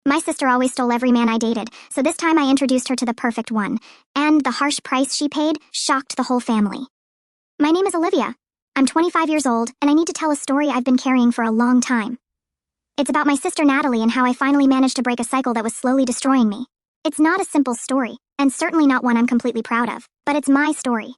My sister always stole every man I dated, so this time I introduced her to the perfect one, and the harsh price she paid shocked the whole family. My name is Olivia. I'm 25 years old, and I need to tell a story I've been carrying for a long time. It's about my sister Natalie and how I finally managed to break a cycle that was slowly destroying me. It's not a simple story, and certainly not one I'm completely proud of, but it's my story.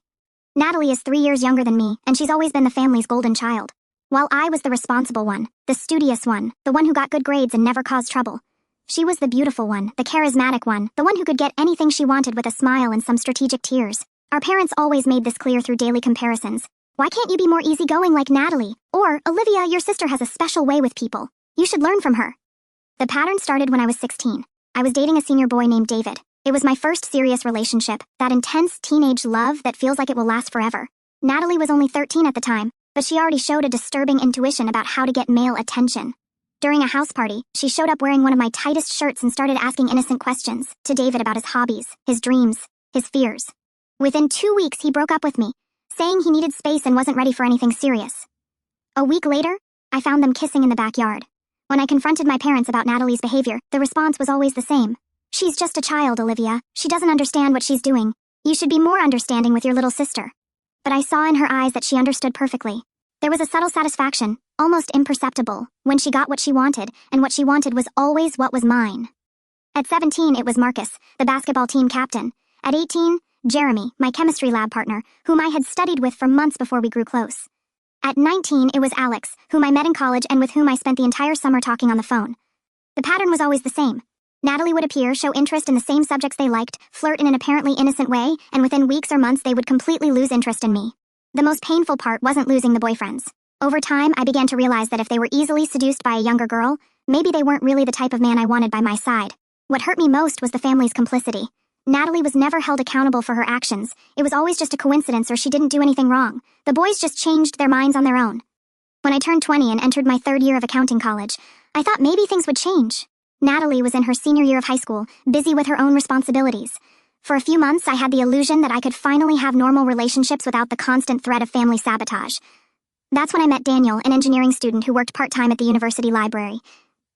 Natalie is 3 years younger than me, and she's always been the family's golden child. While I was the responsible one, the studious one, the one who got good grades and never caused trouble, she was the beautiful one, the charismatic one, the one who could get anything she wanted with a smile and some strategic tears. Our parents always made this clear through daily comparisons. Why can't you be more easygoing like Natalie? Or, Olivia, your sister has a special way with people. You should learn from her. The pattern started when I was 16. I was dating a senior boy named David. It was my first serious relationship, that intense teenage love that feels like it will last forever. Natalie was only 13 at the time, but she already showed a disturbing intuition about how to get male attention. During a house party, she showed up wearing one of my tightest shirts and started asking innocent questions to David about his hobbies, his dreams, his fears. Within 2 weeks, he broke up with me, saying he needed space and wasn't ready for anything serious. A week later, I found them kissing in the backyard. When I confronted my parents about Natalie's behavior, the response was always the same. She's just a child, Olivia. She doesn't understand what she's doing. You should be more understanding with your little sister. But I saw in her eyes that she understood perfectly. There was a subtle satisfaction, almost imperceptible, when she got what she wanted, and what she wanted was always what was mine. At 17, it was Marcus, the basketball team captain. At 18, Jeremy, my chemistry lab partner, whom I had studied with for months before we grew close. At 19, it was Alex, whom I met in college and with whom I spent the entire summer talking on the phone. The pattern was always the same. Natalie would appear, show interest in the same subjects they liked, flirt in an apparently innocent way, and within weeks or months they would completely lose interest in me. The most painful part wasn't losing the boyfriends. Over time, I began to realize that if they were easily seduced by a younger girl, maybe they weren't really the type of man I wanted by my side. What hurt me most was the family's complicity. Natalie was never held accountable for her actions. It was always just a coincidence or she didn't do anything wrong. The boys just changed their minds on their own. When I turned 20 and entered my 3rd year of accounting college, I thought maybe things would change. Natalie was in her senior year of high school, busy with her own responsibilities. For a few months, I had the illusion that I could finally have normal relationships without the constant threat of family sabotage. That's when I met Daniel, an engineering student who worked part-time at the university library.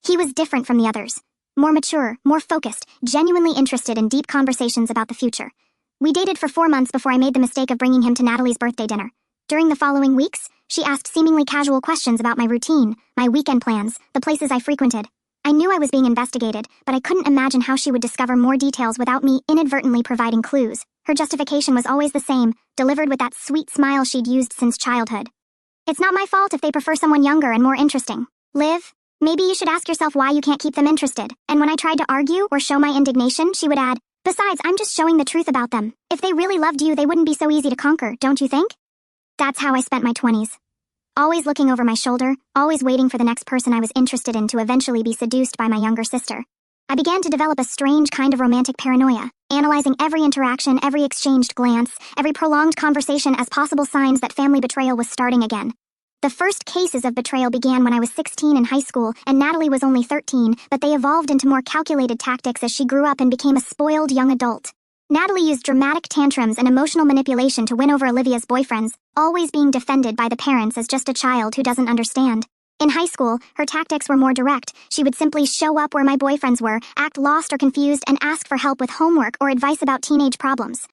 He was different from the others. More mature, more focused, genuinely interested in deep conversations about the future. We dated for 4 months before I made the mistake of bringing him to Natalie's birthday dinner. During the following weeks, she asked seemingly casual questions about my routine, my weekend plans, the places I frequented. I knew I was being investigated, but I couldn't imagine how she would discover more details without me inadvertently providing clues. Her justification was always the same, delivered with that sweet smile she'd used since childhood. It's not my fault if they prefer someone younger and more interesting. Liv, maybe you should ask yourself why you can't keep them interested. And when I tried to argue or show my indignation, she would add, besides, I'm just showing the truth about them. If they really loved you, they wouldn't be so easy to conquer, don't you think? That's how I spent my 20s. Always looking over my shoulder, always waiting for the next person I was interested in to eventually be seduced by my younger sister. I began to develop a strange kind of romantic paranoia, analyzing every interaction, every exchanged glance, every prolonged conversation as possible signs that family betrayal was starting again. The first cases of betrayal began when I was 16 in high school, and Natalie was only 13, but they evolved into more calculated tactics as she grew up and became a spoiled young adult. Natalie used dramatic tantrums and emotional manipulation to win over Olivia's boyfriends, always being defended by the parents as just a child who doesn't understand. In high school, her tactics were more direct. She would simply show up where my boyfriends were, act lost or confused, and ask for help with homework or advice about teenage problems.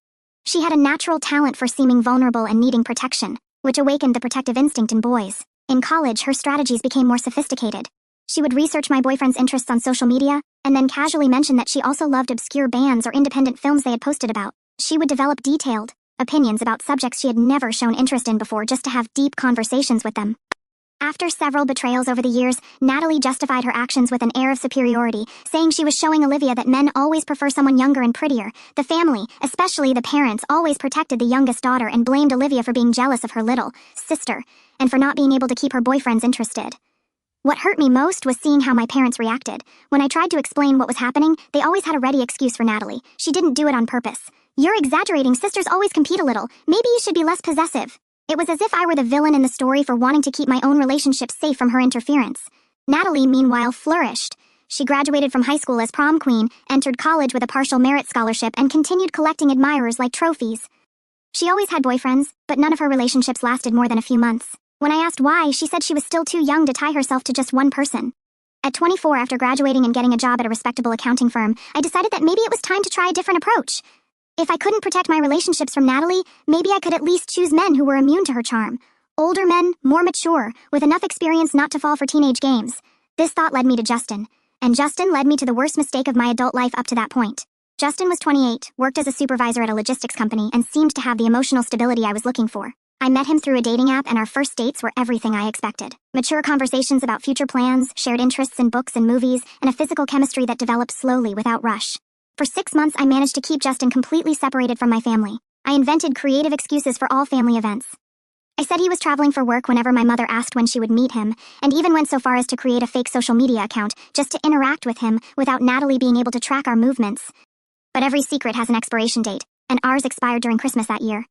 She had a natural talent for seeming vulnerable and needing protection, which awakened the protective instinct in boys. In college, her strategies became more sophisticated. She would research my boyfriend's interests on social media, and then casually mention that she also loved obscure bands or independent films they had posted about. She would develop detailed opinions about subjects she had never shown interest in before just to have deep conversations with them. After several betrayals over the years, Natalie justified her actions with an air of superiority, saying she was showing Olivia that men always prefer someone younger and prettier. The family, especially the parents, always protected the youngest daughter and blamed Olivia for being jealous of her little sister, and for not being able to keep her boyfriends interested. What hurt me most was seeing how my parents reacted. When I tried to explain what was happening, they always had a ready excuse for Natalie. She didn't do it on purpose. You're exaggerating, sisters always compete a little. Maybe you should be less possessive. It was as if I were the villain in the story for wanting to keep my own relationship safe from her interference. Natalie, meanwhile, flourished. She graduated from high school as prom queen, entered college with a partial merit scholarship, and continued collecting admirers like trophies. She always had boyfriends, but none of her relationships lasted more than a few months. When I asked why, she said she was still too young to tie herself to just one person. At 24, after graduating and getting a job at a respectable accounting firm, I decided that maybe it was time to try a different approach. If I couldn't protect my relationships from Natalie, maybe I could at least choose men who were immune to her charm. Older men, more mature, with enough experience not to fall for teenage games. This thought led me to Justin, and Justin led me to the worst mistake of my adult life up to that point. Justin was 28, worked as a supervisor at a logistics company, and seemed to have the emotional stability I was looking for. I met him through a dating app, and our first dates were everything I expected. Mature conversations about future plans, shared interests in books and movies, and a physical chemistry that developed slowly without rush. For 6 months, I managed to keep Justin completely separated from my family. I invented creative excuses for all family events. I said he was traveling for work whenever my mother asked when she would meet him, and even went so far as to create a fake social media account just to interact with him without Natalie being able to track our movements. But every secret has an expiration date, and ours expired during Christmas that year.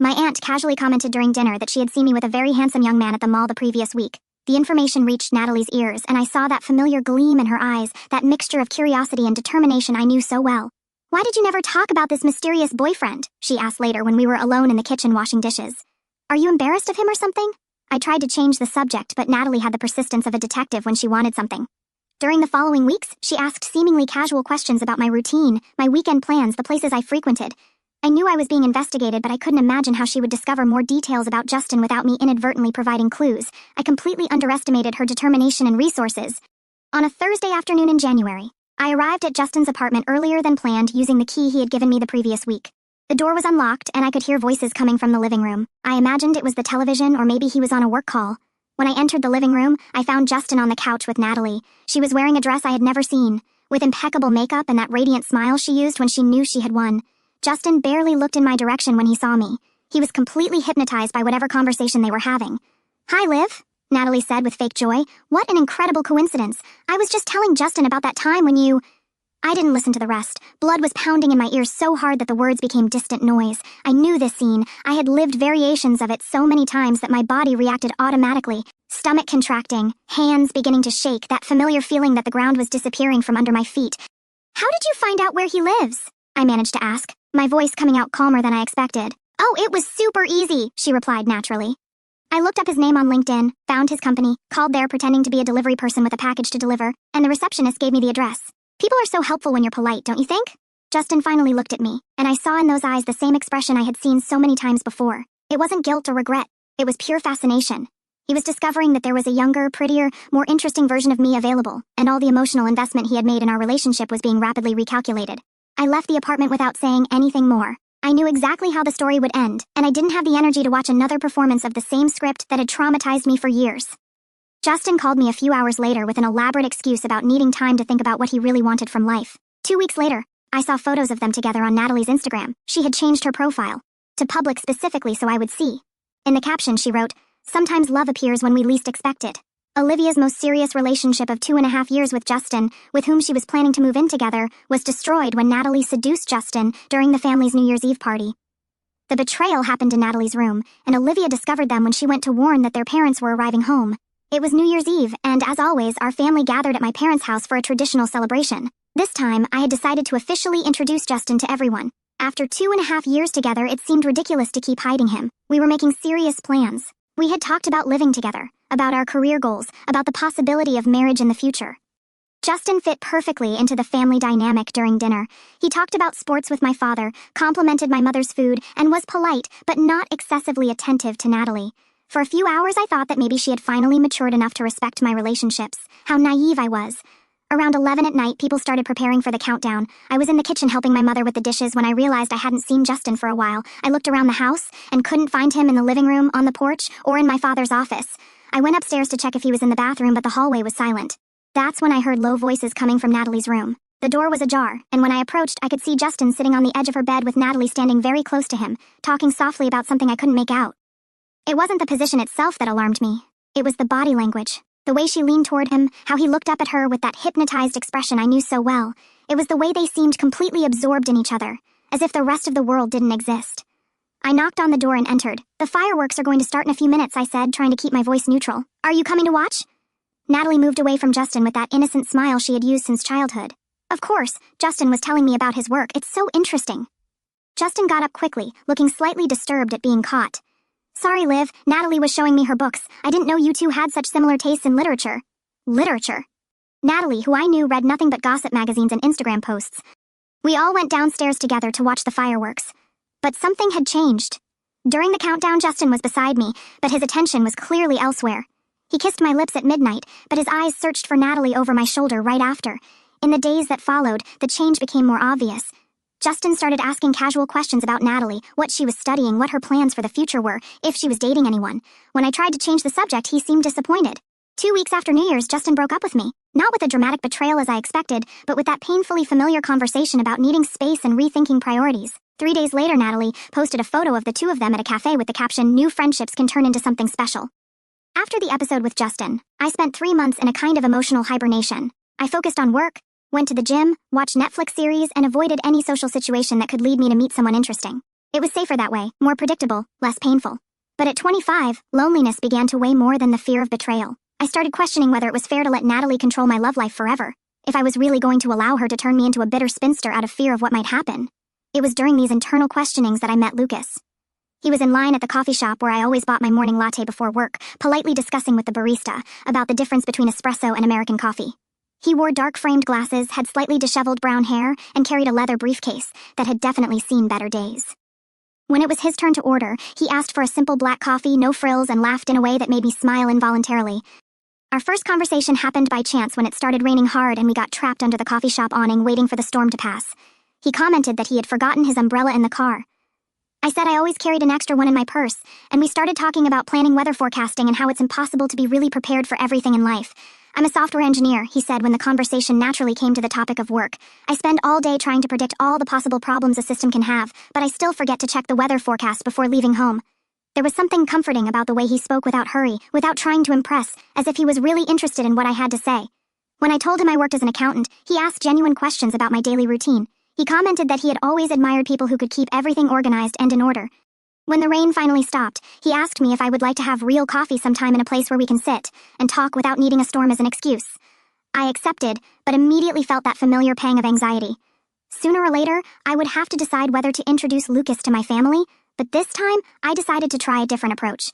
My aunt casually commented during dinner that she had seen me with a very handsome young man at the mall the previous week. The information reached Natalie's ears, and I saw that familiar gleam in her eyes, that mixture of curiosity and determination I knew so well. "Why did you never talk about this mysterious boyfriend?" she asked later when we were alone in the kitchen washing dishes. "Are you embarrassed of him or something?" I tried to change the subject, but Natalie had the persistence of a detective when she wanted something. During the following weeks, she asked seemingly casual questions about my routine, my weekend plans, the places I frequented. I knew I was being investigated, but I couldn't imagine how she would discover more details about Justin without me inadvertently providing clues. I completely underestimated her determination and resources. On a Thursday afternoon in January, I arrived at Justin's apartment earlier than planned using the key he had given me the previous week. The door was unlocked, and I could hear voices coming from the living room. I imagined it was the television, or maybe he was on a work call. When I entered the living room, I found Justin on the couch with Natalie. She was wearing a dress I had never seen, with impeccable makeup and that radiant smile she used when she knew she had won. Justin barely looked in my direction when he saw me. He was completely hypnotized by whatever conversation they were having. "Hi, Liv," Natalie said with fake joy. "What an incredible coincidence. I was just telling Justin about that time when you—" I didn't listen to the rest. Blood was pounding in my ears so hard that the words became distant noise. I knew this scene. I had lived variations of it so many times that my body reacted automatically. Stomach contracting, hands beginning to shake, that familiar feeling that the ground was disappearing from under my feet. "How did you find out where he lives?" I managed to ask, my voice coming out calmer than I expected. "Oh, it was super easy," she replied naturally. I looked up his name on LinkedIn, found his company, called there pretending to be a delivery person with a package to deliver, and the receptionist gave me the address. People are so helpful when you're polite, don't you think? Justin finally looked at me, and I saw in those eyes the same expression I had seen so many times before. It wasn't guilt or regret. It was pure fascination. He was discovering that there was a younger, prettier, more interesting version of me available, and all the emotional investment he had made in our relationship was being rapidly recalculated. I left the apartment without saying anything more. I knew exactly how the story would end, and I didn't have the energy to watch another performance of the same script that had traumatized me for years. Justin called me a few hours later with an elaborate excuse about needing time to think about what he really wanted from life. 2 weeks later, I saw photos of them together on Natalie's Instagram. She had changed her profile to public specifically so I would see. In the caption, she wrote, "Sometimes love appears when we least expect it." Olivia's most serious relationship of 2.5 years with Justin, with whom she was planning to move in together, was destroyed when Natalie seduced Justin during the family's New Year's Eve party. The betrayal happened in Natalie's room, and Olivia discovered them when she went to warn that their parents were arriving home. It was New Year's Eve, and as always, our family gathered at my parents' house for a traditional celebration. This time, I had decided to officially introduce Justin to everyone. After 2.5 years together, it seemed ridiculous to keep hiding him. We were making serious plans. We had talked about living together, about our career goals, about the possibility of marriage in the future. Justin fit perfectly into the family dynamic during dinner. He talked about sports with my father, complimented my mother's food, and was polite, but not excessively attentive to Natalie. For a few hours, I thought that maybe she had finally matured enough to respect my relationships. How naive I was. Around 11 at night, people started preparing for the countdown. I was in the kitchen helping my mother with the dishes when I realized I hadn't seen Justin for a while. I looked around the house and couldn't find him in the living room, on the porch, or in my father's office. I went upstairs to check if he was in the bathroom, but the hallway was silent. That's when I heard low voices coming from Natalie's room. The door was ajar, and when I approached, I could see Justin sitting on the edge of her bed with Natalie standing very close to him, talking softly about something I couldn't make out. It wasn't the position itself that alarmed me. It was the body language. The way she leaned toward him, how he looked up at her with that hypnotized expression I knew so well. It was the way they seemed completely absorbed in each other, as if the rest of the world didn't exist. I knocked on the door and entered. "The fireworks are going to start in a few minutes," I said, trying to keep my voice neutral. "Are you coming to watch?" Natalie moved away from Justin with that innocent smile she had used since childhood. "Of course, Justin was telling me about his work. It's so interesting." Justin got up quickly, looking slightly disturbed at being caught. "Sorry, Liv, Natalie was showing me her books. I didn't know you two had such similar tastes in literature." "Literature?" Natalie, who I knew read nothing but gossip magazines and Instagram posts. We all went downstairs together to watch the fireworks. But something had changed. During the countdown, Justin was beside me, but his attention was clearly elsewhere. He kissed my lips at midnight, but his eyes searched for Natalie over my shoulder right after. In the days that followed, the change became more obvious. Justin started asking casual questions about Natalie, what she was studying, what her plans for the future were, if she was dating anyone. When I tried to change the subject, he seemed disappointed. 2 weeks after New Year's, Justin broke up with me. Not with a dramatic betrayal as I expected, but with that painfully familiar conversation about needing space and rethinking priorities. 3 days later, Natalie posted a photo of the two of them at a cafe with the caption, "New friendships can turn into something special." After the episode with Justin, I spent 3 months in a kind of emotional hibernation. I focused on work, went to the gym, watched Netflix series, and avoided any social situation that could lead me to meet someone interesting. It was safer that way, more predictable, less painful. But at 25, loneliness began to weigh more than the fear of betrayal. I started questioning whether it was fair to let Natalie control my love life forever, if I was really going to allow her to turn me into a bitter spinster out of fear of what might happen. It was during these internal questionings that I met Lucas. He was in line at the coffee shop where I always bought my morning latte before work, politely discussing with the barista about the difference between espresso and American coffee. He wore dark-framed glasses, had slightly disheveled brown hair, and carried a leather briefcase that had definitely seen better days. When it was his turn to order, he asked for a simple black coffee, no frills, and laughed in a way that made me smile involuntarily. Our first conversation happened by chance when it started raining hard and we got trapped under the coffee shop awning waiting for the storm to pass. He commented that he had forgotten his umbrella in the car. I said I always carried an extra one in my purse, and we started talking about planning weather forecasting and how it's impossible to be really prepared for everything in life. "I'm a software engineer," he said when the conversation naturally came to the topic of work. "I spend all day trying to predict all the possible problems a system can have, but I still forget to check the weather forecast before leaving home." There was something comforting about the way he spoke without hurry, without trying to impress, as if he was really interested in what I had to say. When I told him I worked as an accountant, he asked genuine questions about my daily routine. He commented that he had always admired people who could keep everything organized and in order. When the rain finally stopped, he asked me if I would like to have real coffee sometime in a place where we can sit and talk without needing a storm as an excuse. I accepted, but immediately felt that familiar pang of anxiety. Sooner or later, I would have to decide whether to introduce Lucas to my family, but this time, I decided to try a different approach.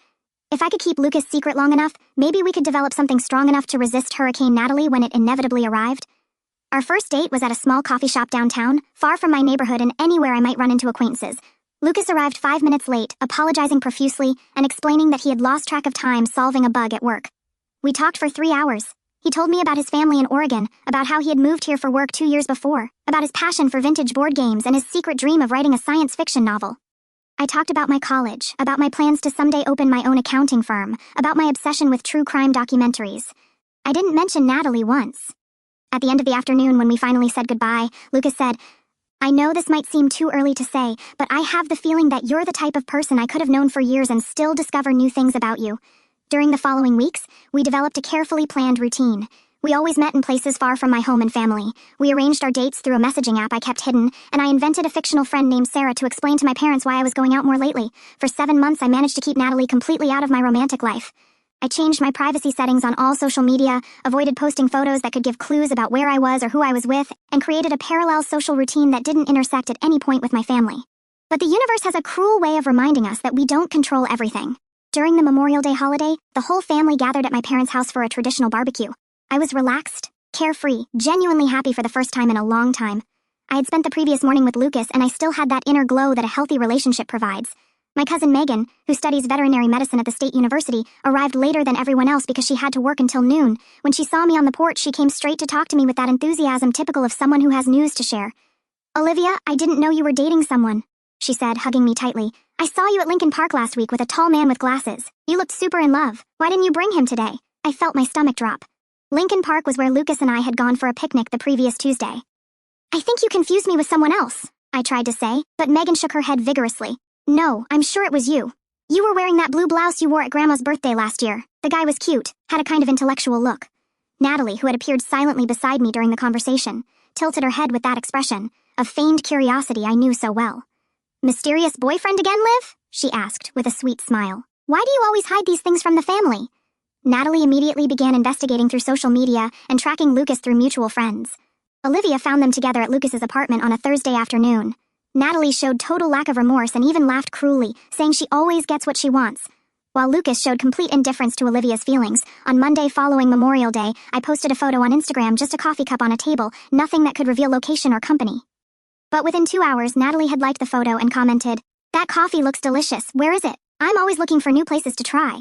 If I could keep Lucas secret long enough, maybe we could develop something strong enough to resist Hurricane Natalie when it inevitably arrived. Our first date was at a small coffee shop downtown, far from my neighborhood and anywhere I might run into acquaintances. Lucas arrived 5 minutes late, apologizing profusely and explaining that he had lost track of time solving a bug at work. We talked for 3 hours. He told me about his family in Oregon, about how he had moved here for work 2 years before, about his passion for vintage board games and his secret dream of writing a science fiction novel. I talked about my college, about my plans to someday open my own accounting firm, about my obsession with true crime documentaries. I didn't mention Natalie once. At the end of the afternoon, when we finally said goodbye, Lucas said, "I know this might seem too early to say, but I have the feeling that you're the type of person I could have known for years and still discover new things about you." During the following weeks, we developed a carefully planned routine. We always met in places far from my home and family. We arranged our dates through a messaging app I kept hidden, and I invented a fictional friend named Sarah to explain to my parents why I was going out more lately. For 7 months, I managed to keep Natalie completely out of my romantic life. I changed my privacy settings on all social media, avoided posting photos that could give clues about where I was or who I was with, and created a parallel social routine that didn't intersect at any point with my family. But the universe has a cruel way of reminding us that we don't control everything. During the Memorial Day holiday, the whole family gathered at my parents' house for a traditional barbecue. I was relaxed, carefree, genuinely happy for the first time in a long time. I had spent the previous morning with Lucas, and I still had that inner glow that a healthy relationship provides. My cousin Megan, who studies veterinary medicine at the state university, arrived later than everyone else because she had to work until noon. When she saw me on the porch, she came straight to talk to me with that enthusiasm typical of someone who has news to share. "Olivia, I didn't know you were dating someone," she said, hugging me tightly. "I saw you at Lincoln Park last week with a tall man with glasses. You looked super in love. Why didn't you bring him today?" I felt my stomach drop. Lincoln Park was where Lucas and I had gone for a picnic the previous Tuesday. "I think you confused me with someone else," I tried to say, but Megan shook her head vigorously. "No, I'm sure it was you. You were wearing that blue blouse you wore at Grandma's birthday last year. The guy was cute, had a kind of intellectual look." Natalie, who had appeared silently beside me during the conversation, tilted her head with that expression of feigned curiosity I knew so well. "Mysterious boyfriend again, Liv?" she asked with a sweet smile. "Why do you always hide these things from the family?" Natalie immediately began investigating through social media and tracking Lucas through mutual friends. Olivia found them together at Lucas's apartment on a Thursday afternoon. Natalie showed total lack of remorse and even laughed cruelly, saying she always gets what she wants. While Lucas showed complete indifference to Olivia's feelings, on Monday following Memorial Day, I posted a photo on Instagram, just a coffee cup on a table, nothing that could reveal location or company. But within 2 hours, Natalie had liked the photo and commented, "That coffee looks delicious, where is it? I'm always looking for new places to try."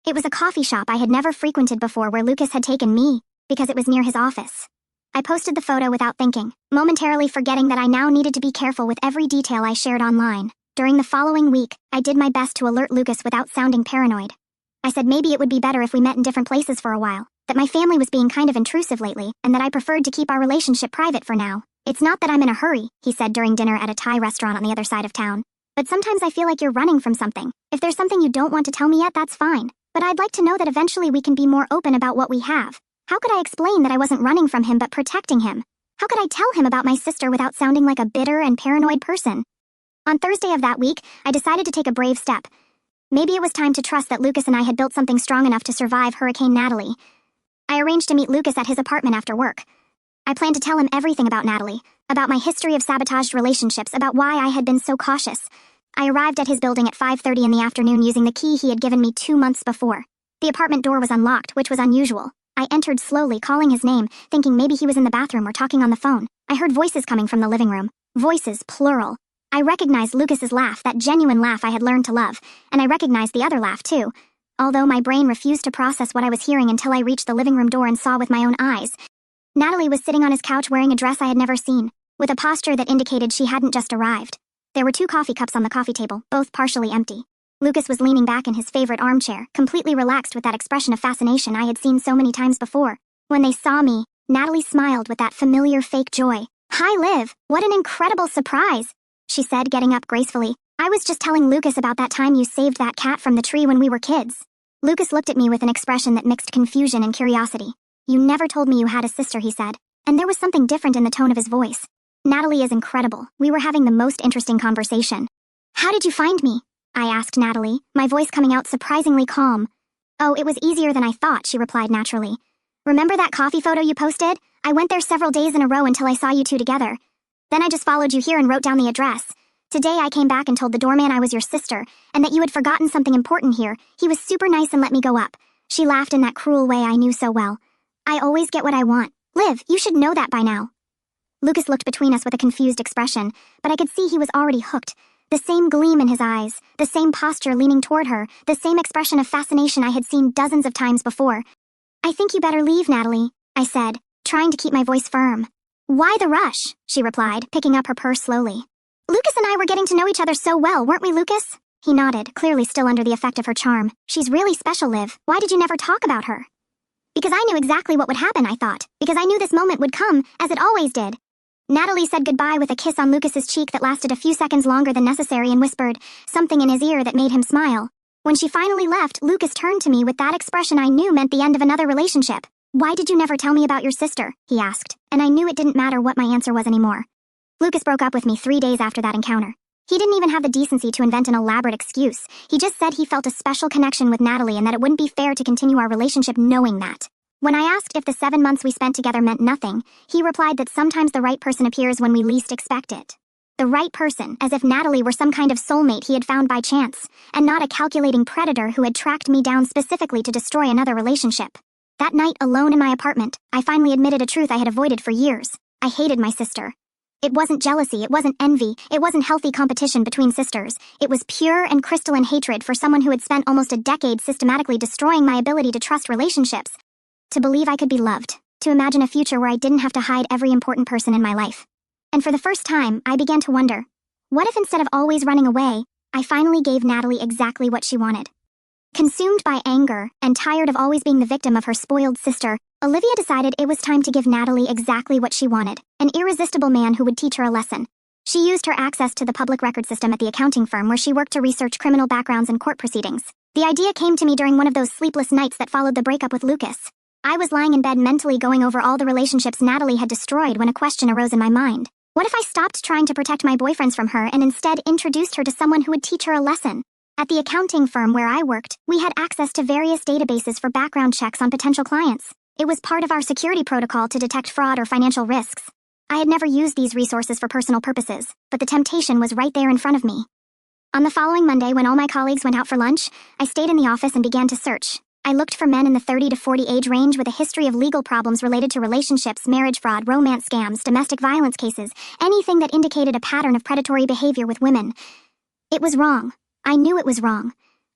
It was a coffee shop I had never frequented before where Lucas had taken me, because it was near his office. I posted the photo without thinking, momentarily forgetting that I now needed to be careful with every detail I shared online. During the following week, I did my best to alert Lucas without sounding paranoid. I said maybe it would be better if we met in different places for a while, that my family was being kind of intrusive lately, and that I preferred to keep our relationship private for now. "It's not that I'm in a hurry," he said during dinner at a Thai restaurant on the other side of town. "But sometimes I feel like you're running from something. If there's something you don't want to tell me yet, that's fine. But I'd like to know that eventually we can be more open about what we have." How could I explain that I wasn't running from him but protecting him? How could I tell him about my sister without sounding like a bitter and paranoid person? On Thursday of that week, I decided to take a brave step. Maybe it was time to trust that Lucas and I had built something strong enough to survive Hurricane Natalie. I arranged to meet Lucas at his apartment after work. I planned to tell him everything about Natalie, about my history of sabotaged relationships, about why I had been so cautious. I arrived at his building at 5:30 in the afternoon using the key he had given me 2 months before. The apartment door was unlocked, which was unusual. I entered slowly, calling his name, thinking maybe he was in the bathroom or talking on the phone. I heard voices coming from the living room. Voices, plural. I recognized Lucas's laugh, that genuine laugh I had learned to love, and I recognized the other laugh too. Although my brain refused to process what I was hearing until I reached the living room door and saw with my own eyes. Natalie was sitting on his couch wearing a dress I had never seen, with a posture that indicated she hadn't just arrived. There were 2 coffee cups on the coffee table, both partially empty. Lucas was leaning back in his favorite armchair, completely relaxed with that expression of fascination I had seen so many times before. When they saw me, Natalie smiled with that familiar fake joy. "Hi, Liv. What an incredible surprise," she said, getting up gracefully. "I was just telling Lucas about that time you saved that cat from the tree when we were kids." Lucas looked at me with an expression that mixed confusion and curiosity. "You never told me you had a sister," he said, and there was something different in the tone of his voice. "Natalie is incredible. We were having the most interesting conversation." "How did you find me?" I asked Natalie, my voice coming out surprisingly calm. "Oh, it was easier than I thought," she replied naturally. "Remember that coffee photo you posted? I went there several days in a row until I saw you two together. Then I just followed you here and wrote down the address. Today I came back and told the doorman I was your sister, and that you had forgotten something important here. He was super nice and let me go up." She laughed in that cruel way I knew so well. "I always get what I want. Liv, you should know that by now." Lucas looked between us with a confused expression, but I could see he was already hooked. The same gleam in his eyes, the same posture leaning toward her, the same expression of fascination I had seen dozens of times before. "I think you better leave, Natalie," I said, trying to keep my voice firm. "Why the rush?" she replied, picking up her purse slowly. "Lucas and I were getting to know each other so well, weren't we, Lucas?" He nodded, clearly still under the effect of her charm. "She's really special, Liv. Why did you never talk about her?" "Because I knew exactly what would happen," I thought. "Because I knew this moment would come, as it always did." Natalie said goodbye with a kiss on Lucas's cheek that lasted a few seconds longer than necessary and whispered something in his ear that made him smile. When she finally left, Lucas turned to me with that expression I knew meant the end of another relationship. "Why did you never tell me about your sister?" he asked, and I knew it didn't matter what my answer was anymore. Lucas broke up with me 3 days after that encounter. He didn't even have the decency to invent an elaborate excuse. He just said he felt a special connection with Natalie and that it wouldn't be fair to continue our relationship knowing that. When I asked if the 7 months we spent together meant nothing, he replied that sometimes the right person appears when we least expect it. The right person, as if Natalie were some kind of soulmate he had found by chance, and not a calculating predator who had tracked me down specifically to destroy another relationship. That night, alone in my apartment, I finally admitted a truth I had avoided for years. I hated my sister. It wasn't jealousy, it wasn't envy, it wasn't healthy competition between sisters. It was pure and crystalline hatred for someone who had spent almost a decade systematically destroying my ability to trust relationships. To believe I could be loved, to imagine a future where I didn't have to hide every important person in my life. And for the first time, I began to wonder, what if instead of always running away, I finally gave Natalie exactly what she wanted? Consumed by anger, and tired of always being the victim of her spoiled sister, Olivia decided it was time to give Natalie exactly what she wanted, an irresistible man who would teach her a lesson. She used her access to the public record system at the accounting firm where she worked to research criminal backgrounds and court proceedings. The idea came to me during one of those sleepless nights that followed the breakup with Lucas. I was lying in bed mentally going over all the relationships Natalie had destroyed when a question arose in my mind. What if I stopped trying to protect my boyfriends from her and instead introduced her to someone who would teach her a lesson? At the accounting firm where I worked, we had access to various databases for background checks on potential clients. It was part of our security protocol to detect fraud or financial risks. I had never used these resources for personal purposes, but the temptation was right there in front of me. On the following Monday, when all my colleagues went out for lunch, I stayed in the office and began to search. I looked for men in the 30 to 40 age range with a history of legal problems related to relationships, marriage fraud, romance scams, domestic violence cases, anything that indicated a pattern of predatory behavior with women. It was wrong. I knew it was wrong.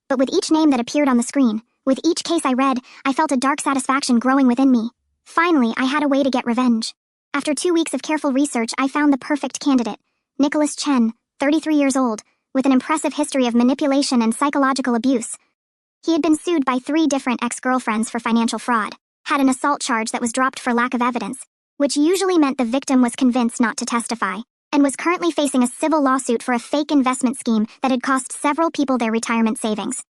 But with each name that appeared on the screen, with each case I read, I felt a dark satisfaction growing within me. Finally, I had a way to get revenge. After 2 weeks of careful research, I found the perfect candidate. Nicholas Chen, 33 years old, with an impressive history of manipulation and psychological abuse. He had been sued by 3 different ex-girlfriends for financial fraud, had an assault charge that was dropped for lack of evidence, which usually meant the victim was convinced not to testify, and was currently facing a civil lawsuit for a fake investment scheme that had cost several people their retirement savings.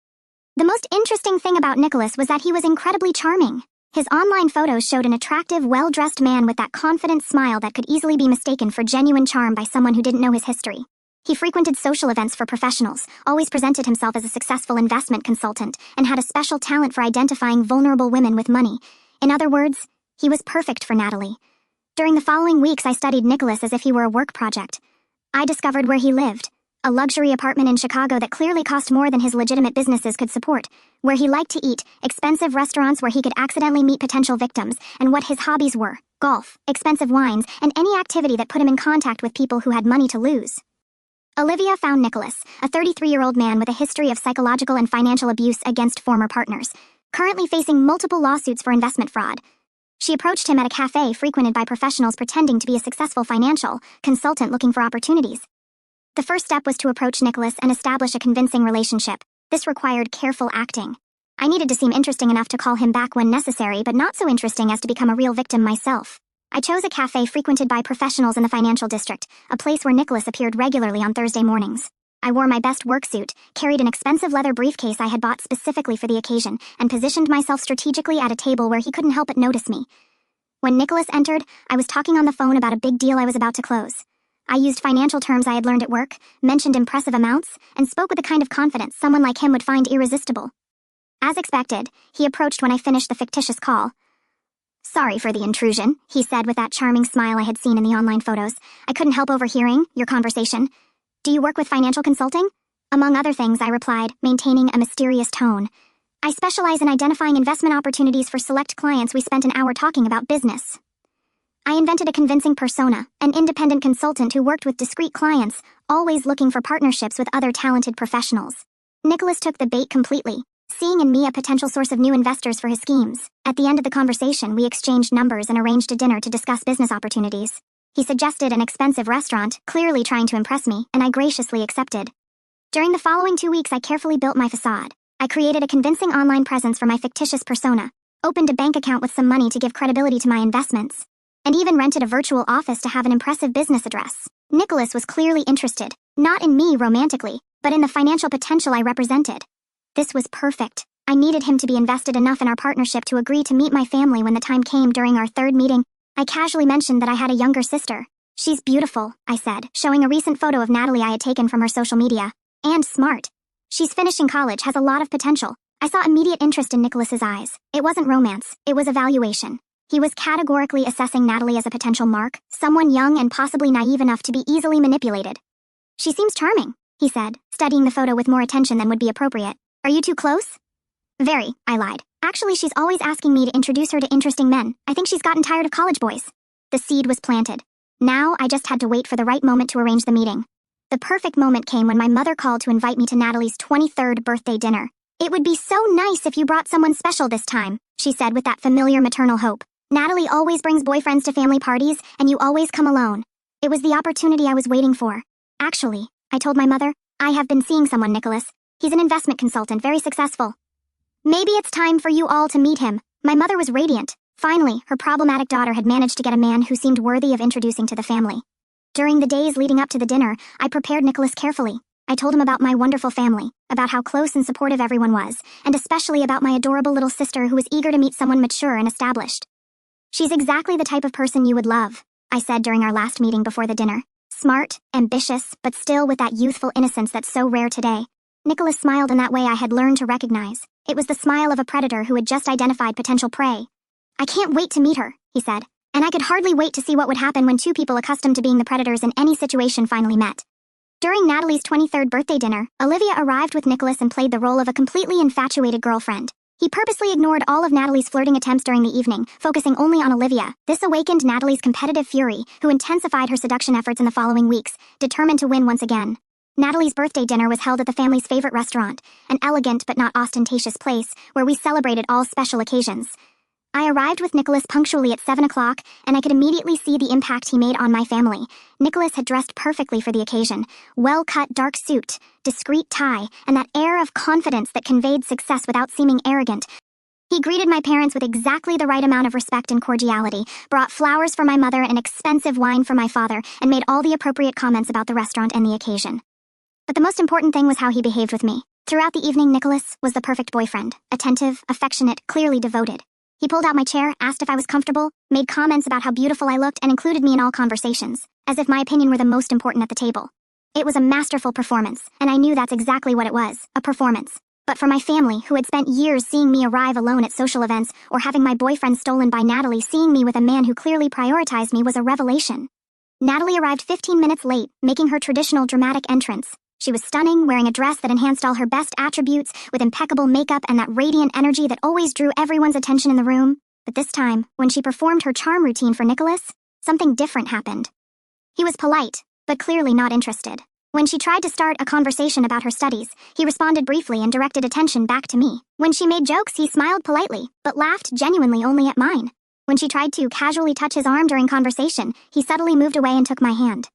The most interesting thing about Nicholas was that he was incredibly charming. His online photos showed an attractive, well-dressed man with that confident smile that could easily be mistaken for genuine charm by someone who didn't know his history. He frequented social events for professionals, always presented himself as a successful investment consultant, and had a special talent for identifying vulnerable women with money. In other words, he was perfect for Natalie. During the following weeks, I studied Nicholas as if he were a work project. I discovered where he lived, a luxury apartment in Chicago that clearly cost more than his legitimate businesses could support, where he liked to eat, expensive restaurants where he could accidentally meet potential victims, and what his hobbies were: golf, expensive wines, and any activity that put him in contact with people who had money to lose. Olivia found Nicholas, a 33-year-old man with a history of psychological and financial abuse against former partners, currently facing multiple lawsuits for investment fraud. She approached him at a cafe frequented by professionals pretending to be a successful financial consultant looking for opportunities. The first step was to approach Nicholas and establish a convincing relationship. This required careful acting. I needed to seem interesting enough to call him back when necessary, but not so interesting as to become a real victim myself. I chose a cafe frequented by professionals in the financial district, a place where Nicholas appeared regularly on Thursday mornings. I wore my best work suit, carried an expensive leather briefcase I had bought specifically for the occasion, and positioned myself strategically at a table where he couldn't help but notice me. When Nicholas entered, I was talking on the phone about a big deal I was about to close. I used financial terms I had learned at work, mentioned impressive amounts, and spoke with the kind of confidence someone like him would find irresistible. As expected, he approached when I finished the fictitious call. "Sorry for the intrusion," he said with that charming smile I had seen in the online photos. "I couldn't help overhearing your conversation. Do you work with financial consulting?" Among other things, I replied, maintaining a mysterious tone. "I specialize in identifying investment opportunities for select clients. We spent an hour talking about business." I invented a convincing persona, an independent consultant who worked with discreet clients, always looking for partnerships with other talented professionals. Nicholas took the bait completely, seeing in me a potential source of new investors for his schemes. At the end of the conversation, we exchanged numbers and arranged a dinner to discuss business opportunities. He suggested an expensive restaurant, clearly trying to impress me, and I graciously accepted. During the following 2 weeks, I carefully built my facade. I created a convincing online presence for my fictitious persona, opened a bank account with some money to give credibility to my investments, and even rented a virtual office to have an impressive business address. Nicholas was clearly interested, not in me romantically, but in the financial potential I represented. This was perfect. I needed him to be invested enough in our partnership to agree to meet my family when the time came. During our third meeting, I casually mentioned that I had a younger sister. "She's beautiful," I said, showing a recent photo of Natalie I had taken from her social media. "And smart. She's finishing college, has a lot of potential." I saw immediate interest in Nicholas's eyes. It wasn't romance, it was evaluation. He was categorically assessing Natalie as a potential mark, someone young and possibly naive enough to be easily manipulated. "She seems charming," he said, studying the photo with more attention than would be appropriate. "Are you two close?" "Very," I lied. "Actually, she's always asking me to introduce her to interesting men. I think she's gotten tired of college boys." The seed was planted. Now, I just had to wait for the right moment to arrange the meeting. The perfect moment came when my mother called to invite me to Natalie's 23rd birthday dinner. "It would be so nice if you brought someone special this time," she said with that familiar maternal hope. "Natalie always brings boyfriends to family parties, and you always come alone." It was the opportunity I was waiting for. "Actually," I told my mother, "I have been seeing someone, Nicholas. He's an investment consultant, very successful. Maybe it's time for you all to meet him." My mother was radiant. Finally, her problematic daughter had managed to get a man who seemed worthy of introducing to the family. During the days leading up to the dinner, I prepared Nicholas carefully. I told him about my wonderful family, about how close and supportive everyone was, and especially about my adorable little sister who was eager to meet someone mature and established. "She's exactly the type of person you would love," I said during our last meeting before the dinner. "Smart, ambitious, but still with that youthful innocence that's so rare today." Nicholas smiled in that way I had learned to recognize. It was the smile of a predator who had just identified potential prey. "I can't wait to meet her," he said, and I could hardly wait to see what would happen when two people accustomed to being the predators in any situation finally met. During Natalie's 23rd birthday dinner, Olivia arrived with Nicholas and played the role of a completely infatuated girlfriend. He purposely ignored all of Natalie's flirting attempts during the evening, focusing only on Olivia. This awakened Natalie's competitive fury, who intensified her seduction efforts in the following weeks, determined to win once again. Natalie's birthday dinner was held at the family's favorite restaurant, an elegant but not ostentatious place where we celebrated all special occasions. I arrived with Nicholas punctually at 7 o'clock, and I could immediately see the impact he made on my family. Nicholas had dressed perfectly for the occasion. Well-cut dark suit, discreet tie, and that air of confidence that conveyed success without seeming arrogant. He greeted my parents with exactly the right amount of respect and cordiality, brought flowers for my mother and expensive wine for my father, and made all the appropriate comments about the restaurant and the occasion. But the most important thing was how he behaved with me. Throughout the evening, Nicholas was the perfect boyfriend, attentive, affectionate, clearly devoted. He pulled out my chair, asked if I was comfortable, made comments about how beautiful I looked, and included me in all conversations, as if my opinion were the most important at the table. It was a masterful performance, and I knew that's exactly what it was, a performance. But for my family, who had spent years seeing me arrive alone at social events or having my boyfriend stolen by Natalie, seeing me with a man who clearly prioritized me was a revelation. Natalie arrived 15 minutes late, making her traditional dramatic entrance. She was stunning, wearing a dress that enhanced all her best attributes, with impeccable makeup and that radiant energy that always drew everyone's attention in the room. But this time, when she performed her charm routine for Nicholas, something different happened. He was polite, but clearly not interested. When she tried to start a conversation about her studies, he responded briefly and directed attention back to me. When she made jokes, he smiled politely, but laughed genuinely only at mine. When she tried to casually touch his arm during conversation, he subtly moved away and took my hand.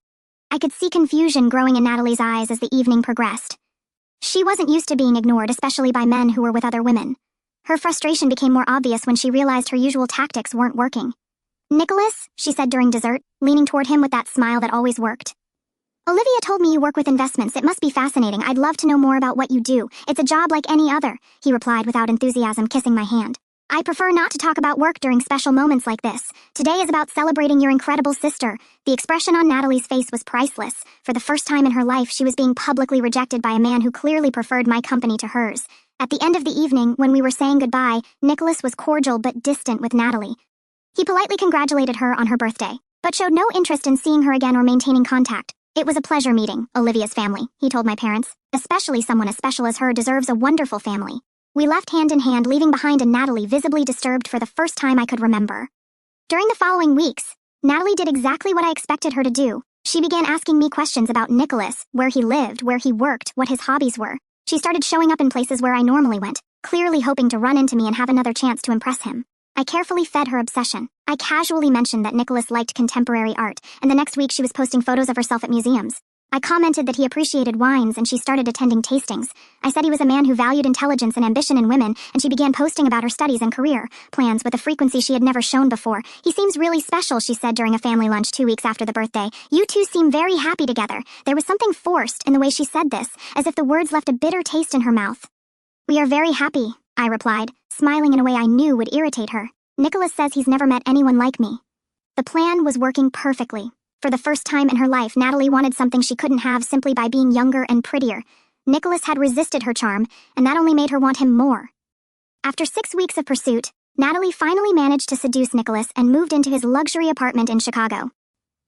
I could see confusion growing in Natalie's eyes as the evening progressed. She wasn't used to being ignored, especially by men who were with other women. Her frustration became more obvious when she realized her usual tactics weren't working. "Nicholas," she said during dessert, leaning toward him with that smile that always worked. "Olivia told me you work with investments. It must be fascinating. I'd love to know more about what you do. It's a job like any other," he replied without enthusiasm, kissing my hand. "I prefer not to talk about work during special moments like this. Today is about celebrating your incredible sister." The expression on Natalie's face was priceless. For the first time in her life, she was being publicly rejected by a man who clearly preferred my company to hers. At the end of the evening, when we were saying goodbye, Nicholas was cordial but distant with Natalie. He politely congratulated her on her birthday, but showed no interest in seeing her again or maintaining contact. "It was a pleasure meeting Olivia's family," he told my parents. "Especially someone as special as her deserves a wonderful family." We left hand in hand, leaving behind a Natalie visibly disturbed for the first time I could remember. During the following weeks, Natalie did exactly what I expected her to do. She began asking me questions about Nicholas, where he lived, where he worked, what his hobbies were. She started showing up in places where I normally went, clearly hoping to run into me and have another chance to impress him. I carefully fed her obsession. I casually mentioned that Nicholas liked contemporary art, and the next week she was posting photos of herself at museums. I commented that he appreciated wines, and she started attending tastings. I said he was a man who valued intelligence and ambition in women, and she began posting about her studies and career plans with a frequency she had never shown before. "He seems really special," she said during a family lunch 2 weeks after the birthday. "You two seem very happy together." There was something forced in the way she said this, as if the words left a bitter taste in her mouth. "We are very happy," I replied, smiling in a way I knew would irritate her. "Nicholas says he's never met anyone like me." The plan was working perfectly. For the first time in her life, Natalie wanted something she couldn't have simply by being younger and prettier. Nicholas had resisted her charm, and that only made her want him more. After 6 weeks of pursuit, Natalie finally managed to seduce Nicholas and moved into his luxury apartment in Chicago.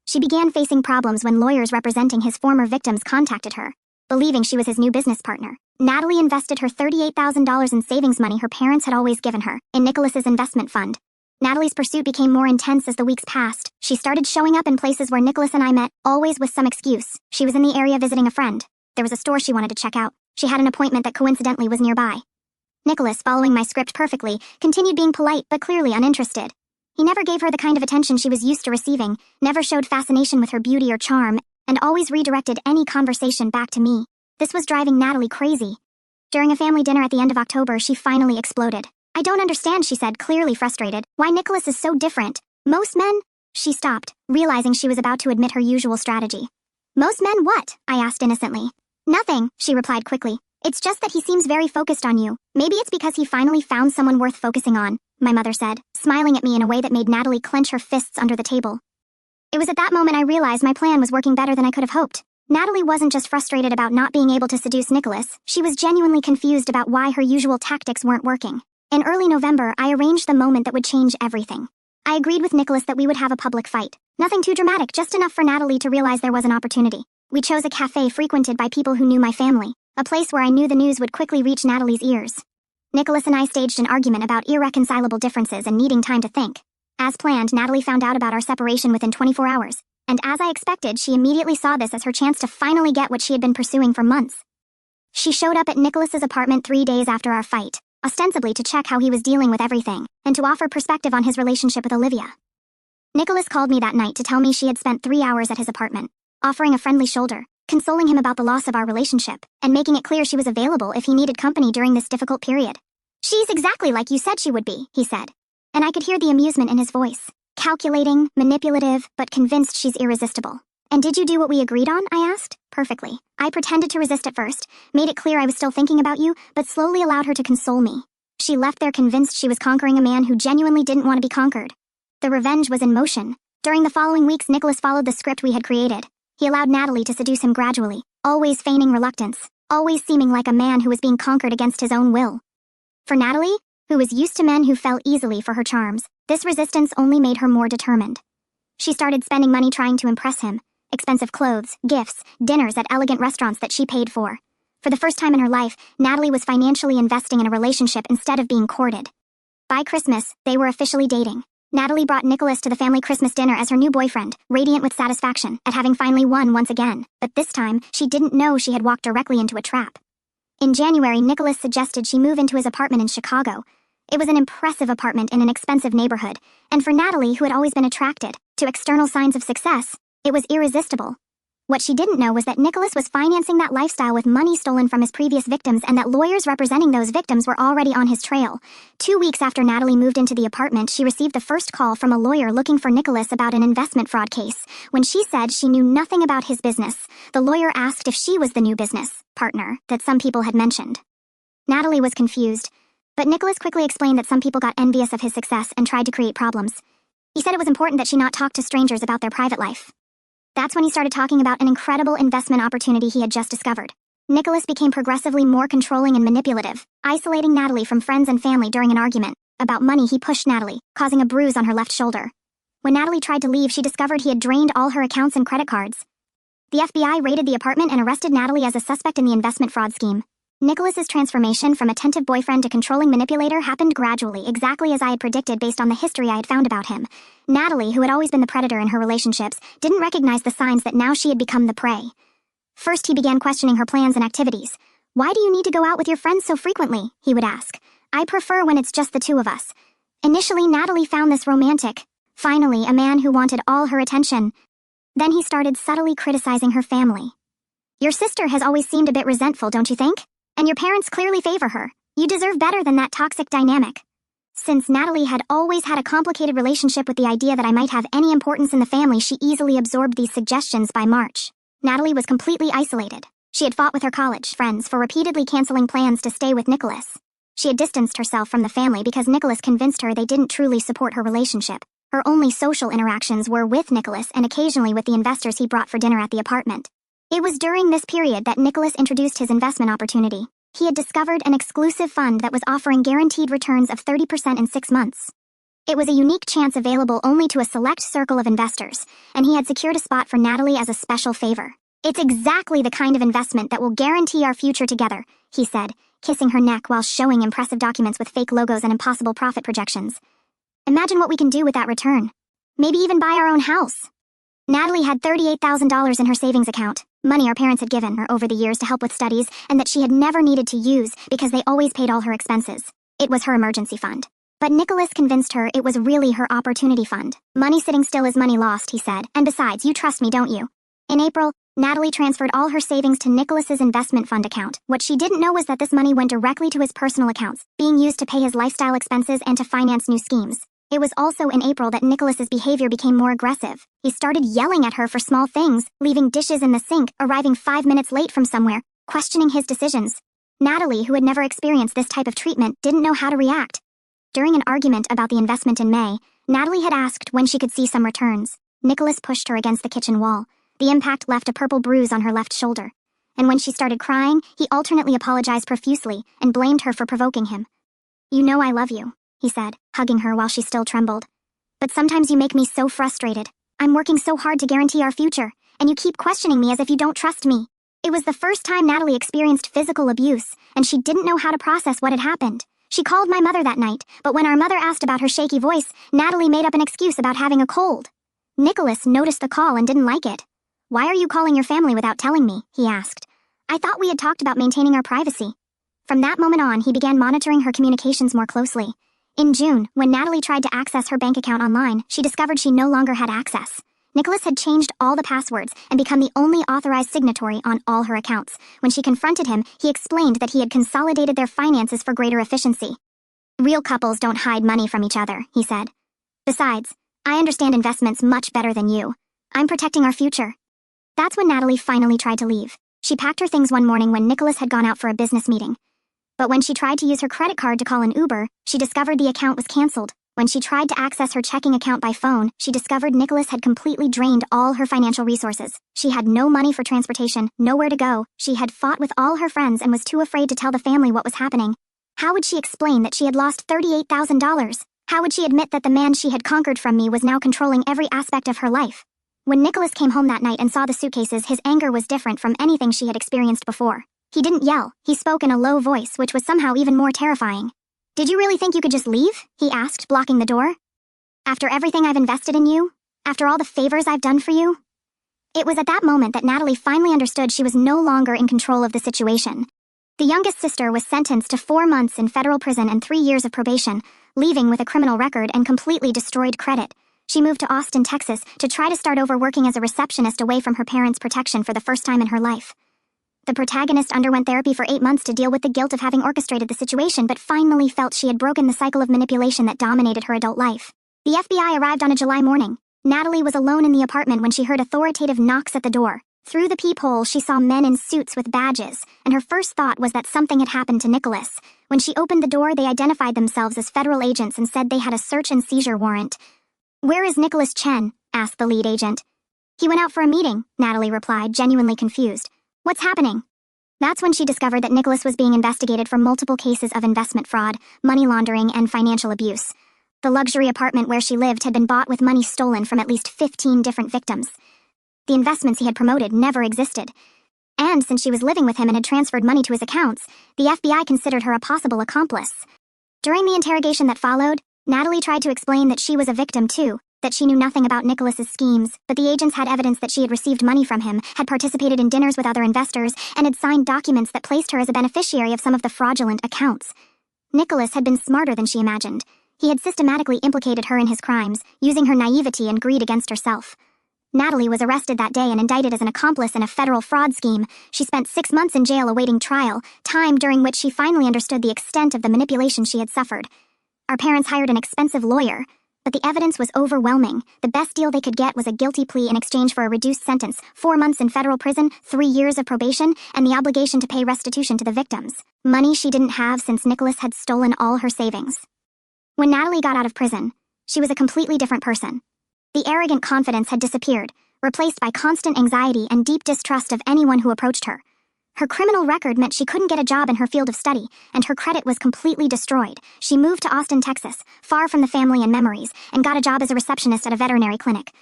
She began facing problems when lawyers representing his former victims contacted her, believing she was his new business partner. Natalie invested her $38,000 in savings money her parents had always given her in Nicholas's investment fund. Natalie's pursuit became more intense as the weeks passed. She started showing up in places where Nicholas and I met, always with some excuse. She was in the area visiting a friend. There was a store she wanted to check out. She had an appointment that coincidentally was nearby. Nicholas, following my script perfectly, continued being polite but clearly uninterested. He never gave her the kind of attention she was used to receiving, never showed fascination with her beauty or charm, and always redirected any conversation back to me. This was driving Natalie crazy. During a family dinner at the end of October, she finally exploded. "I don't understand," she said, clearly frustrated. "Why Nicholas is so different. Most men—" She stopped, realizing she was about to admit her usual strategy. "Most men what?" I asked innocently. "Nothing," she replied quickly. "It's just that he seems very focused on you. Maybe it's because he finally found someone worth focusing on," my mother said, smiling at me in a way that made Natalie clench her fists under the table. It was at that moment I realized my plan was working better than I could have hoped. Natalie wasn't just frustrated about not being able to seduce Nicholas, she was genuinely confused about why her usual tactics weren't working. In early November, I arranged the moment that would change everything. I agreed with Nicholas that we would have a public fight. Nothing too dramatic, just enough for Natalie to realize there was an opportunity. We chose a cafe frequented by people who knew my family, a place where I knew the news would quickly reach Natalie's ears. Nicholas and I staged an argument about irreconcilable differences and needing time to think. As planned, Natalie found out about our separation within 24 hours, and as I expected, she immediately saw this as her chance to finally get what she had been pursuing for months. She showed up at Nicholas's apartment 3 days after our fight, ostensibly to check how he was dealing with everything, and to offer perspective on his relationship with Olivia. Nicholas called me that night to tell me she had spent 3 hours at his apartment, offering a friendly shoulder, consoling him about the loss of our relationship, and making it clear she was available if he needed company during this difficult period. "She's exactly like you said she would be," he said. And I could hear the amusement in his voice. Calculating, manipulative, but convinced she's irresistible. "And did you do what we agreed on?" I asked. "Perfectly. I pretended to resist at first, made it clear I was still thinking about you, but slowly allowed her to console me. She left there convinced she was conquering a man who genuinely didn't want to be conquered." The revenge was in motion. During the following weeks, Nicholas followed the script we had created. He allowed Natalie to seduce him gradually, always feigning reluctance, always seeming like a man who was being conquered against his own will. For Natalie, who was used to men who fell easily for her charms, this resistance only made her more determined. She started spending money trying to impress him, expensive clothes, gifts, dinners at elegant restaurants that she paid for. For the first time in her life, Natalie was financially investing in a relationship instead of being courted. By Christmas, they were officially dating. Natalie brought Nicholas to the family Christmas dinner as her new boyfriend, radiant with satisfaction at having finally won once again, but this time, she didn't know she had walked directly into a trap. In January, Nicholas suggested she move into his apartment in Chicago. It was an impressive apartment in an expensive neighborhood, and for Natalie, who had always been attracted to external signs of success, it was irresistible. What she didn't know was that Nicholas was financing that lifestyle with money stolen from his previous victims and that lawyers representing those victims were already on his trail. 2 weeks after Natalie moved into the apartment, she received the first call from a lawyer looking for Nicholas about an investment fraud case. When she said she knew nothing about his business, the lawyer asked if she was the new business partner that some people had mentioned. Natalie was confused, but Nicholas quickly explained that some people got envious of his success and tried to create problems. He said it was important that she not talk to strangers about their private life. That's when he started talking about an incredible investment opportunity he had just discovered. Nicholas became progressively more controlling and manipulative, isolating Natalie from friends and family during an argument. About money, he pushed Natalie, causing a bruise on her left shoulder. When Natalie tried to leave, she discovered he had drained all her accounts and credit cards. The FBI raided the apartment and arrested Natalie as a suspect in the investment fraud scheme. Nicholas's transformation from attentive boyfriend to controlling manipulator happened gradually, exactly as I had predicted based on the history I had found about him. Natalie, who had always been the predator in her relationships, didn't recognize the signs that now she had become the prey. First, he began questioning her plans and activities. "Why do you need to go out with your friends so frequently?" he would ask. "I prefer when it's just the two of us." Initially, Natalie found this romantic. Finally, a man who wanted all her attention. Then he started subtly criticizing her family. "Your sister has always seemed a bit resentful, don't you think? And your parents clearly favor her. You deserve better than that toxic dynamic." Since Natalie had always had a complicated relationship with the idea that I might have any importance in the family, she easily absorbed these suggestions. By March, Natalie was completely isolated. She had fought with her college friends for repeatedly canceling plans to stay with Nicholas. She had distanced herself from the family because Nicholas convinced her they didn't truly support her relationship. Her only social interactions were with Nicholas and occasionally with the investors he brought for dinner at the apartment. It was during this period that Nicholas introduced his investment opportunity. He had discovered an exclusive fund that was offering guaranteed returns of 30% in 6 months. It was a unique chance available only to a select circle of investors, and he had secured a spot for Natalie as a special favor. "It's exactly the kind of investment that will guarantee our future together," he said, kissing her neck while showing impressive documents with fake logos and impossible profit projections. "Imagine what we can do with that return. Maybe even buy our own house." Natalie had $38,000 in her savings account, money our parents had given her over the years to help with studies and that she had never needed to use because they always paid all her expenses. It was her emergency fund. But Nicholas convinced her it was really her opportunity fund. "Money sitting still is money lost," he said, "and besides, you trust me, don't you?" In April, Natalie transferred all her savings to Nicholas's investment fund account. What she didn't know was that this money went directly to his personal accounts, being used to pay his lifestyle expenses and to finance new schemes. It was also in April that Nicholas's behavior became more aggressive. He started yelling at her for small things, leaving dishes in the sink, arriving 5 minutes late from somewhere, questioning his decisions. Natalie, who had never experienced this type of treatment, didn't know how to react. During an argument about the investment in May, Natalie had asked when she could see some returns. Nicholas pushed her against the kitchen wall. The impact left a purple bruise on her left shoulder. And when she started crying, he alternately apologized profusely and blamed her for provoking him. "You know I love you," he said, hugging her while she still trembled. "But sometimes you make me so frustrated. I'm working so hard to guarantee our future, and you keep questioning me as if you don't trust me." It was the first time Natalie experienced physical abuse, and she didn't know how to process what had happened. She called my mother that night, but when our mother asked about her shaky voice, Natalie made up an excuse about having a cold. Nicholas noticed the call and didn't like it. "Why are you calling your family without telling me?" he asked. "I thought we had talked about maintaining our privacy." From that moment on, he began monitoring her communications more closely. In June, when Natalie tried to access her bank account online, she discovered she no longer had access. Nicholas had changed all the passwords and become the only authorized signatory on all her accounts. When she confronted him, he explained that he had consolidated their finances for greater efficiency. "Real couples don't hide money from each other," he said. "Besides, I understand investments much better than you. I'm protecting our future." That's when Natalie finally tried to leave. She packed her things one morning when Nicholas had gone out for a business meeting. But when she tried to use her credit card to call an Uber, she discovered the account was canceled. When she tried to access her checking account by phone, she discovered Nicholas had completely drained all her financial resources. She had no money for transportation, nowhere to go. She had fought with all her friends and was too afraid to tell the family what was happening. How would she explain that she had lost $38,000? How would she admit that the man she had conquered from me was now controlling every aspect of her life? When Nicholas came home that night and saw the suitcases, his anger was different from anything she had experienced before. He didn't yell. He spoke in a low voice, which was somehow even more terrifying. "Did you really think you could just leave?" he asked, blocking the door. "After everything I've invested in you? After all the favors I've done for you?" It was at that moment that Natalie finally understood she was no longer in control of the situation. The youngest sister was sentenced to 4 months in federal prison and 3 years of probation, leaving with a criminal record and completely destroyed credit. She moved to Austin, Texas, to try to start over working as a receptionist away from her parents' protection for the first time in her life. The protagonist underwent therapy for 8 months to deal with the guilt of having orchestrated the situation, but finally felt she had broken the cycle of manipulation that dominated her adult life. The FBI arrived on a July morning. Natalie was alone in the apartment when she heard authoritative knocks at the door. Through the peephole, she saw men in suits with badges, and her first thought was that something had happened to Nicholas. When she opened the door, they identified themselves as federal agents and said they had a search and seizure warrant. "Where is Nicholas Chen?" asked the lead agent. "He went out for a meeting," Natalie replied, genuinely confused. "What's happening?" That's when she discovered that Nicholas was being investigated for multiple cases of investment fraud, money laundering, and financial abuse. The luxury apartment where she lived had been bought with money stolen from at least 15 different victims. The investments he had promoted never existed. And since she was living with him and had transferred money to his accounts, the FBI considered her a possible accomplice. During the interrogation that followed, Natalie tried to explain that she was a victim too, that she knew nothing about Nicholas's schemes, but the agents had evidence that she had received money from him, had participated in dinners with other investors, and had signed documents that placed her as a beneficiary of some of the fraudulent accounts. Nicholas had been smarter than she imagined. He had systematically implicated her in his crimes, using her naivety and greed against herself. Natalie was arrested that day and indicted as an accomplice in a federal fraud scheme. She spent 6 months in jail awaiting trial, time during which she finally understood the extent of the manipulation she had suffered. Our parents hired an expensive lawyer, but the evidence was overwhelming. The best deal they could get was a guilty plea in exchange for a reduced sentence, 4 months in federal prison, 3 years of probation, and the obligation to pay restitution to the victims. Money she didn't have since Nicholas had stolen all her savings. When Natalie got out of prison, she was a completely different person. The arrogant confidence had disappeared, replaced by constant anxiety and deep distrust of anyone who approached her. Her criminal record meant she couldn't get a job in her field of study, and her credit was completely destroyed. She moved to Austin, Texas, far from the family and memories, and got a job as a receptionist at a veterinary clinic.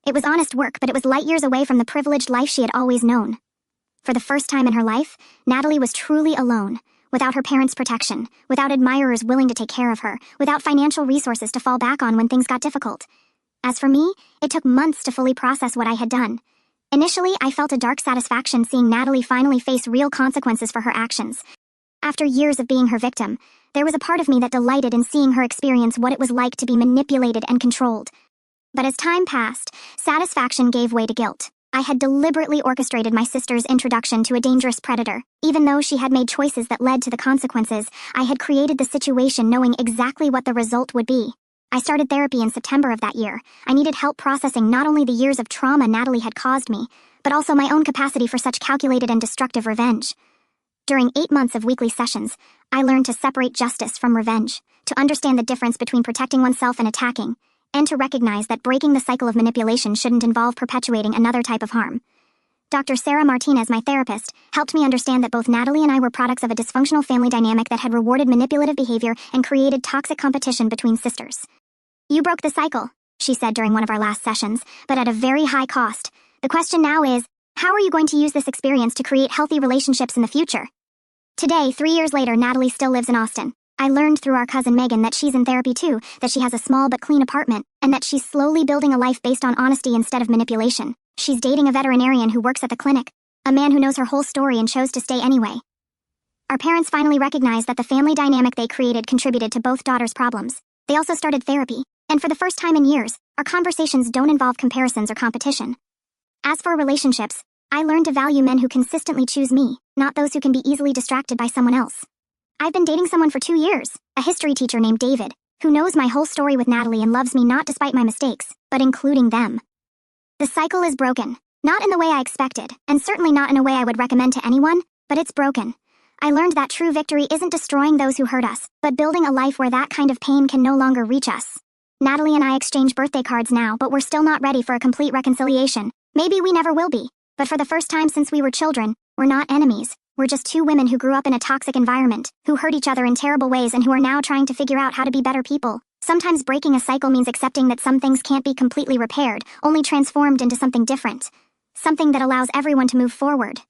It was honest work, but it was light years away from the privileged life she had always known. For the first time in her life, Natalie was truly alone, without her parents' protection, without admirers willing to take care of her, without financial resources to fall back on when things got difficult. As for me, it took months to fully process what I had done. Initially, I felt a dark satisfaction seeing Natalie finally face real consequences for her actions. After years of being her victim, there was a part of me that delighted in seeing her experience what it was like to be manipulated and controlled. But as time passed, satisfaction gave way to guilt. I had deliberately orchestrated my sister's introduction to a dangerous predator. Even though she had made choices that led to the consequences, I had created the situation knowing exactly what the result would be. I started therapy in September of that year. I needed help processing not only the years of trauma Natalie had caused me, but also my own capacity for such calculated and destructive revenge. During 8 months of weekly sessions, I learned to separate justice from revenge, to understand the difference between protecting oneself and attacking, and to recognize that breaking the cycle of manipulation shouldn't involve perpetuating another type of harm. Dr. Sarah Martinez, my therapist, helped me understand that both Natalie and I were products of a dysfunctional family dynamic that had rewarded manipulative behavior and created toxic competition between sisters. "You broke the cycle," she said during one of our last sessions, "but at a very high cost. The question now is, how are you going to use this experience to create healthy relationships in the future? Today, 3 years later, Natalie still lives in Austin. I learned through our cousin Megan that she's in therapy too, that she has a small but clean apartment, and that she's slowly building a life based on honesty instead of manipulation. She's dating a veterinarian who works at the clinic, a man who knows her whole story and chose to stay anyway. Our parents finally recognized that the family dynamic they created contributed to both daughters' problems. They also started therapy, and for the first time in years, our conversations don't involve comparisons or competition. As for relationships, I learned to value men who consistently choose me, not those who can be easily distracted by someone else. I've been dating someone for 2 years, a history teacher named David, who knows my whole story with Natalie and loves me not despite my mistakes, but including them. The cycle is broken, not in the way I expected, and certainly not in a way I would recommend to anyone, but it's broken. I learned that true victory isn't destroying those who hurt us, but building a life where that kind of pain can no longer reach us. Natalie and I exchange birthday cards now, but we're still not ready for a complete reconciliation. Maybe we never will be, but for the first time since we were children, we're not enemies. We're just two women who grew up in a toxic environment, who hurt each other in terrible ways and who are now trying to figure out how to be better people. Sometimes breaking a cycle means accepting that some things can't be completely repaired, only transformed into something different. Something that allows everyone to move forward.